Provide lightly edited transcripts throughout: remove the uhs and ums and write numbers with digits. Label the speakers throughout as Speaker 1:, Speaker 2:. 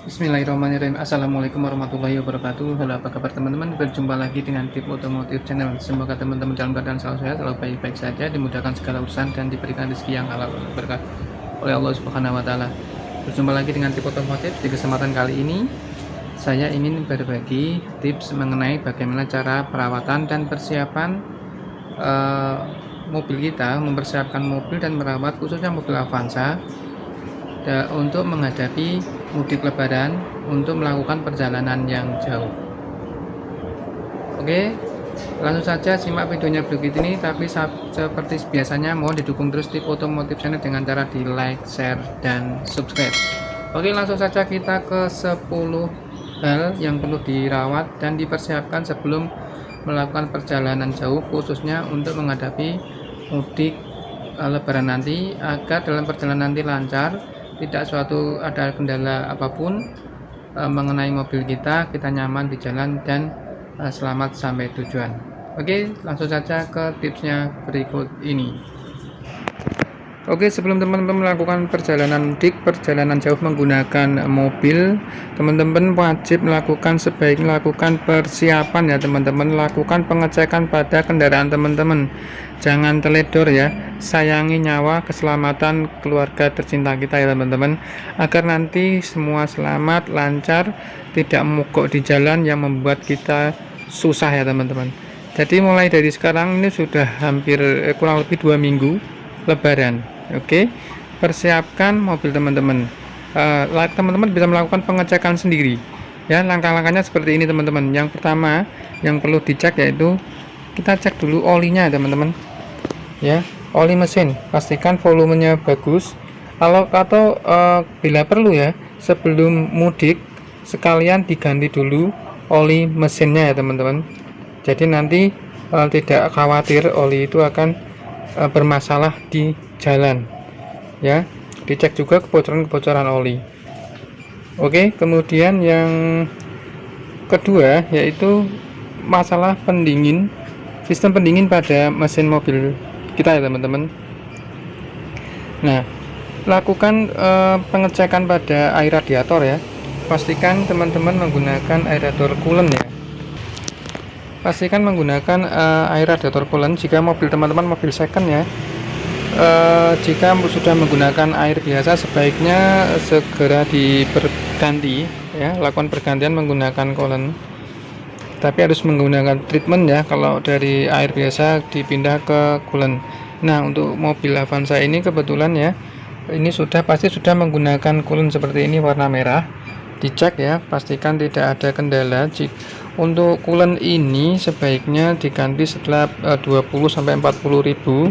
Speaker 1: Bismillahirrahmanirrahim. Assalamualaikum warahmatullahi wabarakatuh. Halo, apa kabar teman-teman? Berjumpa lagi dengan Tip Otomotif Channel. Semoga teman-teman dalam keadaan selalu sehat, selalu baik-baik saja, dimudahkan segala urusan dan diberikan rezeki yang halal berkah oleh Allah Subhanahu wa taala. Berjumpa lagi dengan Tip Otomotif. Di kesempatan kali ini saya ingin berbagi tips mengenai bagaimana cara perawatan dan persiapan mobil kita, mempersiapkan mobil dan merawat khususnya mobil Avanza untuk menghadapi mudik lebaran, untuk melakukan perjalanan yang jauh. Oke, langsung saja simak videonya berikut ini. Tapi seperti biasanya mohon didukung terus Tip Otomotif Channel dengan cara di like, share, dan subscribe. Oke, langsung saja kita ke 10 hal yang perlu dirawat dan dipersiapkan sebelum melakukan perjalanan jauh, khususnya untuk menghadapi mudik lebaran nanti, agar dalam perjalanan nanti lancar, tidak suatu ada kendala apapun mengenai mobil kita nyaman di jalan dan selamat sampai tujuan. Oke, langsung saja ke tipsnya berikut ini. Oke, sebelum teman-teman melakukan perjalanan mudik, perjalanan jauh menggunakan mobil, teman-teman wajib sebaiknya lakukan persiapan ya teman-teman, lakukan pengecekan pada kendaraan teman-teman. Jangan teledor ya, sayangi nyawa keselamatan keluarga tercinta kita ya teman-teman, agar nanti semua selamat, lancar, tidak mogok di jalan yang membuat kita susah ya teman-teman. Jadi mulai dari sekarang ini sudah hampir kurang lebih 2 minggu lebaran. Oke, persiapkan mobil teman-teman. Teman-teman bisa melakukan pengecekan sendiri ya. Langkah-langkahnya seperti ini teman-teman. Yang pertama yang perlu dicek yaitu kita cek dulu olinya teman-teman ya, oli mesin, pastikan volumenya bagus. Atau bila perlu ya, sebelum mudik sekalian diganti dulu oli mesinnya ya teman-teman. Jadi nanti tidak khawatir oli itu akan bermasalah di jalan ya. Dicek juga kebocoran oli. Oke, kemudian yang kedua yaitu masalah pendingin, sistem pendingin pada mesin mobil kita ya teman-teman. Nah, lakukan pengecekan pada air radiator ya. Pastikan teman-teman menggunakan air radiator coolant ya. Pastikan menggunakan air radiator coolant jika mobil teman-teman mobil second ya. Jika sudah menggunakan air biasa, sebaiknya segera diperganti ya, lakukan pergantian menggunakan coolant. Tapi harus menggunakan treatment ya, kalau dari air biasa dipindah ke coolant. Nah, untuk mobil Avanza ini kebetulan ya, ini pasti sudah menggunakan coolant seperti ini warna merah. Dicek ya, pastikan tidak ada kendala. Untuk coolant ini sebaiknya diganti setelah 20-40 ribu.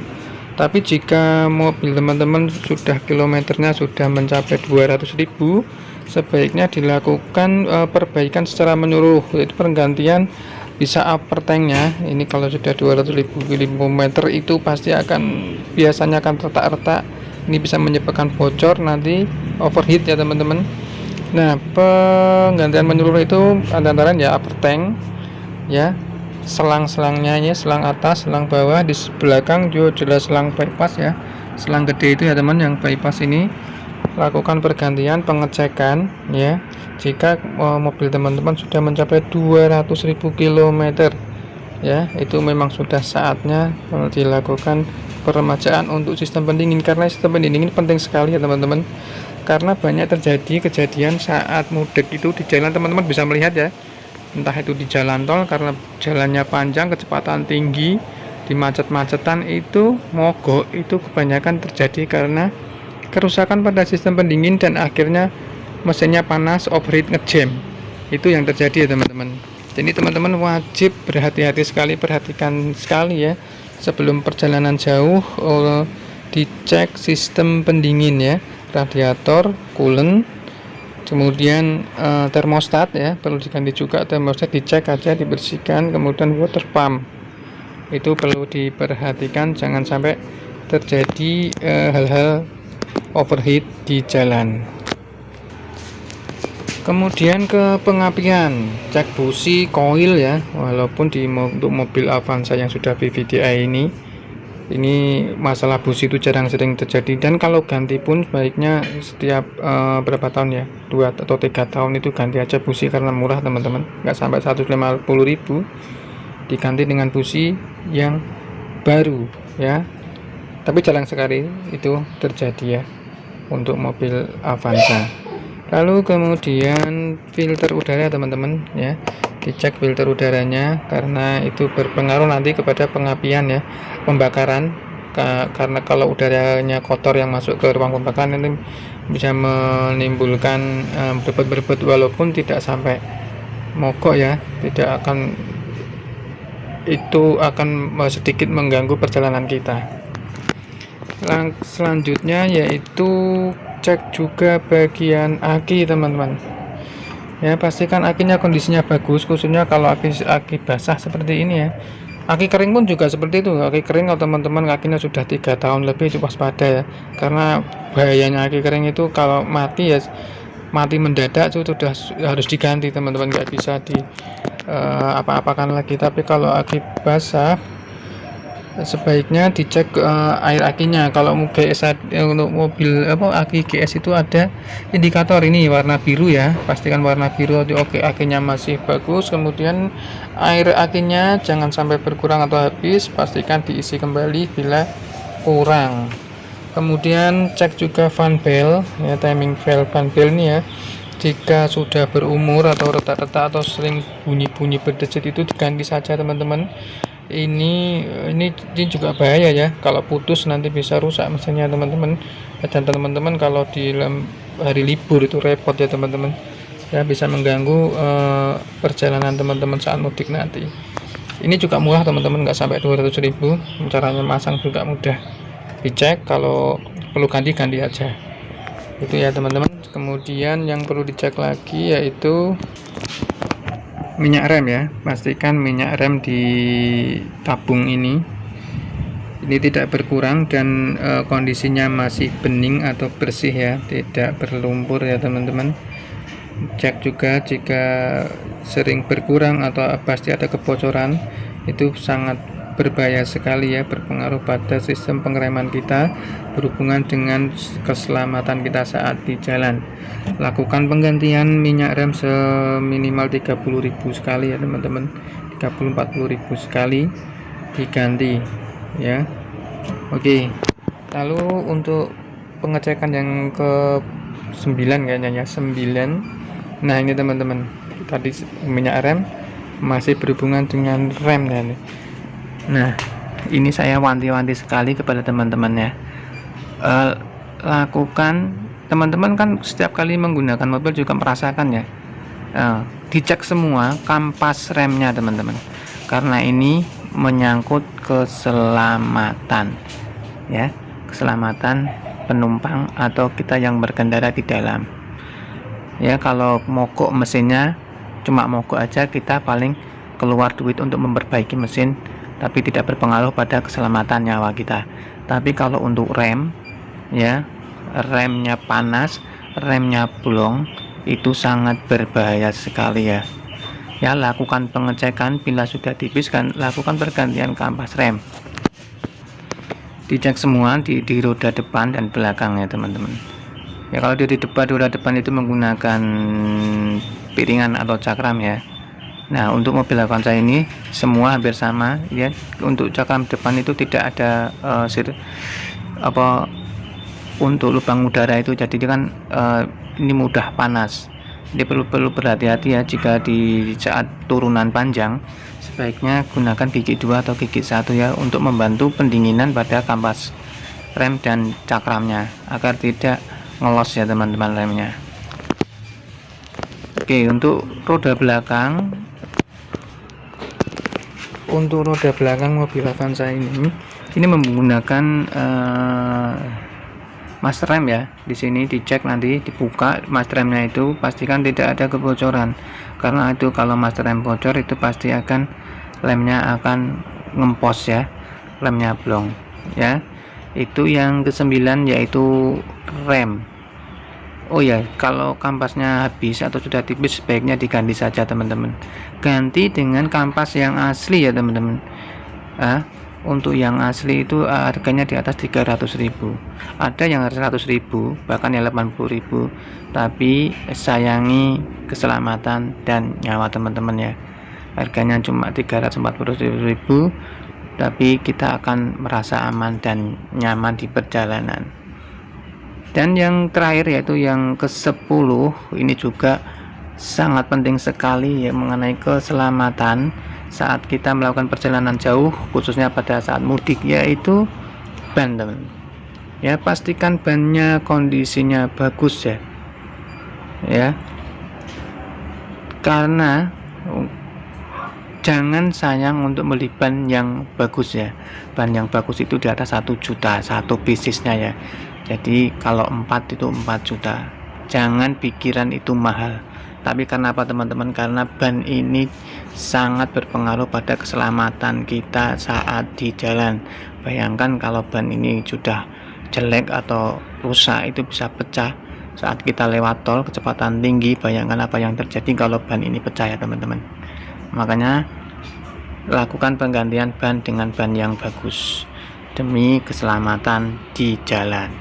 Speaker 1: Tapi jika mobil teman-teman sudah kilometernya sudah mencapai 200.000, sebaiknya dilakukan perbaikan secara menyeluruh, yaitu pergantian bisa upper tanknya. Ini kalau sudah 200.000 km itu pasti biasanya akan retak-retak. Ini bisa menyebabkan bocor, nanti overheat ya teman-teman. Nah, penggantian menyeluruh itu antara ya upper tank ya, selang-selangnya ya, selang atas, selang bawah, di belakang juga jelas selang bypass ya, selang gede itu ya teman, yang bypass ini. Lakukan pergantian, pengecekan ya. Jika mobil teman-teman sudah mencapai 200.000 km ya, itu memang sudah saatnya dilakukan peremajaan untuk sistem pendingin, karena sistem pendingin penting sekali ya teman-teman. Karena banyak terjadi kejadian saat mudik itu di jalan, teman-teman bisa melihat ya, entah itu di jalan tol karena jalannya panjang, kecepatan tinggi, di macet-macetan itu mogok, itu kebanyakan terjadi karena kerusakan pada sistem pendingin dan akhirnya mesinnya panas, overheat, ngejam. Itu yang terjadi ya teman-teman. Jadi teman-teman wajib berhati-hati sekali, perhatikan sekali ya, sebelum perjalanan jauh dicek sistem pendingin ya, radiator, coolant, kemudian termostat ya, perlu diganti juga termostat, dicek aja, dibersihkan. Kemudian water pump itu perlu diperhatikan, jangan sampai terjadi hal-hal overheat di jalan. Kemudian ke pengapian, cek busi, koil ya, walaupun untuk mobil Avanza yang sudah VVDI ini Ini masalah busi itu jarang sering terjadi, dan kalau ganti pun sebaiknya setiap berapa tahun ya, 2 atau 3 tahun itu ganti aja busi, karena murah teman-teman, nggak sampai 150.000 diganti dengan busi yang baru ya. Tapi jarang sekali itu terjadi ya untuk mobil Avanza. Lalu kemudian filter udara teman-teman ya, dicek filter udaranya karena itu berpengaruh nanti kepada pengapian ya, pembakaran. Karena kalau udaranya kotor yang masuk ke ruang pembakaran itu bisa menimbulkan berbet-berbet, walaupun tidak sampai mogok ya, tidak akan, itu akan sedikit mengganggu perjalanan kita. Selanjutnya yaitu cek juga bagian aki teman-teman ya, pastikan akinya kondisinya bagus, khususnya kalau aki basah seperti ini ya. Aki kering pun juga seperti itu. Aki kering kalau teman-teman kakinya sudah 3 tahun lebih, itu waspada ya, karena bahayanya aki kering itu kalau mati ya mati mendadak, itu sudah harus diganti teman-teman, nggak bisa di apa-apakan lagi. Tapi kalau aki basah sebaiknya dicek air akinya. Kalau GS untuk mobil aki GS itu ada indikator ini warna biru ya, pastikan warna biru. Oke, akinya masih bagus, kemudian air akinya jangan sampai berkurang atau habis, pastikan diisi kembali bila kurang. Kemudian cek juga fan belt ya, timing belt fan belt ini ya, jika sudah berumur atau retak-retak atau sering bunyi-bunyi berdesit itu diganti saja teman-teman. Ini juga bahaya ya, kalau putus nanti bisa rusak mesinnya teman-teman. Dan teman-teman kalau di hari libur itu repot ya teman-teman ya, bisa mengganggu perjalanan teman-teman saat mudik nanti. Ini juga murah teman-teman, nggak sampai 200.000. Caranya masang juga mudah, dicek, kalau perlu ganti aja itu ya teman-teman. Kemudian yang perlu dicek lagi yaitu minyak rem ya, pastikan minyak rem di tabung ini tidak berkurang dan kondisinya masih bening atau bersih ya, tidak berlumpur ya teman-teman. Cek juga jika sering berkurang atau pasti ada kebocoran, itu sangat berbahaya sekali ya, berpengaruh pada sistem pengereman kita, berhubungan dengan keselamatan kita saat di jalan. Lakukan penggantian minyak rem seminimal 30.000 sekali ya teman-teman, 30-40.000 sekali diganti ya. Oke, lalu untuk pengecekan yang ke 9 kayaknya ya, 9. Nah ini teman-teman, tadi minyak rem masih berhubungan dengan rem ya nih. Nah ini saya wanti-wanti sekali kepada teman-teman ya, lakukan, teman-teman kan setiap kali menggunakan mobil juga merasakan ya, dicek semua kampas remnya teman-teman, karena ini menyangkut keselamatan ya, keselamatan penumpang atau kita yang berkendara di dalam ya. Kalau mogok mesinnya, cuma mogok aja, kita paling keluar duit untuk memperbaiki mesin, tapi tidak berpengaruh pada keselamatan nyawa kita. Tapi kalau untuk rem ya, remnya panas, remnya bolong, itu sangat berbahaya sekali ya. Ya, lakukan pengecekan, bila sudah tipis kan lakukan pergantian kampas rem. Dicek semua di roda depan dan belakang ya teman-teman. Ya kalau di depan, roda depan itu menggunakan piringan atau cakram ya. Nah untuk mobil Avanza ini semua hampir sama ya. Untuk cakram depan itu tidak ada untuk lubang udara itu, jadi kan ini mudah panas. Jadi perlu berhati-hati ya, jika di saat turunan panjang sebaiknya gunakan gigi 2 atau gigi 1 ya, untuk membantu pendinginan pada kampas rem dan cakramnya agar tidak ngelos ya teman-teman remnya. Oke, untuk roda belakang, mobil Avanza ini menggunakan master rem ya. Di sini dicek, nanti dibuka master remnya, itu pastikan tidak ada kebocoran, karena itu kalau master rem bocor itu pasti akan lemnya akan ngempos ya, lemnya blong ya. Itu yang ke-9 yaitu rem. Oh ya, kalau kampasnya habis atau sudah tipis sebaiknya diganti saja teman-teman. Ganti dengan kampas yang asli ya teman-teman. Untuk yang asli itu harganya di atas 300.000, ada yang 100.000 bahkan yang 80.000, tapi sayangi keselamatan dan nyawa teman-teman ya. Harganya cuma 340.000, tapi kita akan merasa aman dan nyaman di perjalanan. Dan yang terakhir yaitu yang ke-10, ini juga sangat penting sekali ya, mengenai keselamatan saat kita melakukan perjalanan jauh, khususnya pada saat mudik, yaitu ban, teman. Ya, pastikan bannya kondisinya bagus ya. Ya. Karena jangan sayang untuk beli ban yang bagus ya. Ban yang bagus itu di atas 1 juta satu piecesnya ya. Jadi kalau 4 itu 4 juta. Jangan pikiran itu mahal. Tapi karena apa teman-teman? Karena ban ini sangat berpengaruh pada keselamatan kita saat di jalan. Bayangkan kalau ban ini sudah jelek atau rusak, itu bisa pecah saat kita lewat tol kecepatan tinggi. Bayangkan apa yang terjadi kalau ban ini pecah ya teman-teman. Makanya lakukan penggantian ban dengan ban yang bagus demi keselamatan di jalan.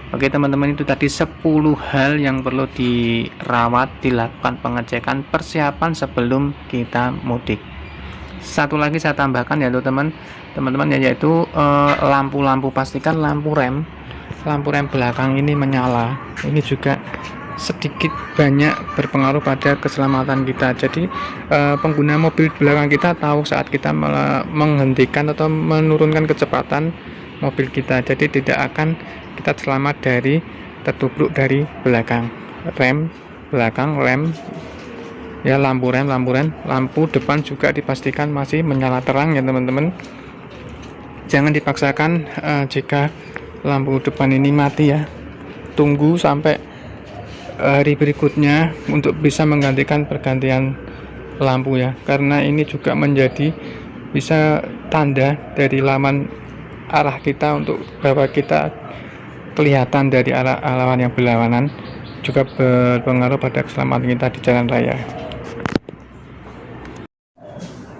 Speaker 1: Oke teman-teman, itu tadi 10 hal yang perlu dirawat, dilakukan pengecekan persiapan sebelum kita mudik. Satu lagi saya tambahkan ya teman-teman ya, yaitu lampu-lampu, pastikan lampu rem belakang ini menyala. Ini juga sedikit banyak berpengaruh pada keselamatan kita. Jadi pengguna mobil belakang kita tahu saat kita menghentikan atau menurunkan kecepatan mobil kita, jadi tidak akan kita selamat dari tertubruk dari belakang. Rem belakang, rem ya, lampu depan juga dipastikan masih menyala terang ya teman-teman. Jangan dipaksakan jika lampu depan ini mati ya, tunggu sampai hari berikutnya untuk bisa menggantikan pergantian lampu ya, karena ini juga menjadi bisa tanda dari lawan arah kita untuk bahwa kita kelihatan dari arah lawan yang berlawanan, juga berpengaruh pada keselamatan kita di jalan raya.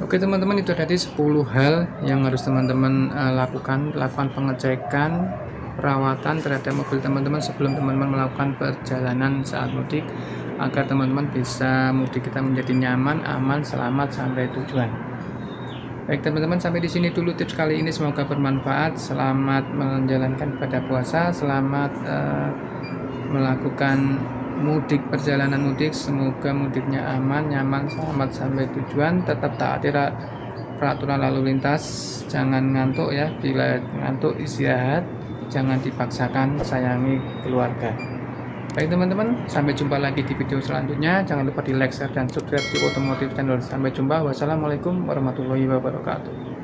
Speaker 1: Oke teman-teman, itu tadi 10 hal yang harus teman-teman lakukan pengecekan, perawatan terhadap mobil teman-teman sebelum teman-teman melakukan perjalanan saat mudik, agar teman-teman bisa mudik kita menjadi nyaman, aman, selamat sampai tujuan. Baik teman-teman, sampai di sini dulu tips kali ini, semoga bermanfaat. Selamat menjalankan ibadah puasa, selamat melakukan mudik, perjalanan mudik. Semoga mudiknya aman, nyaman, selamat sampai tujuan. Tetap taati peraturan lalu lintas, jangan ngantuk ya. Bila ngantuk istirahat, jangan dipaksakan, sayangi keluarga. Baik teman-teman, sampai jumpa lagi di video selanjutnya. Jangan lupa di like, share, dan subscribe di Otomotif Channel. Sampai jumpa. Wassalamualaikum warahmatullahi wabarakatuh.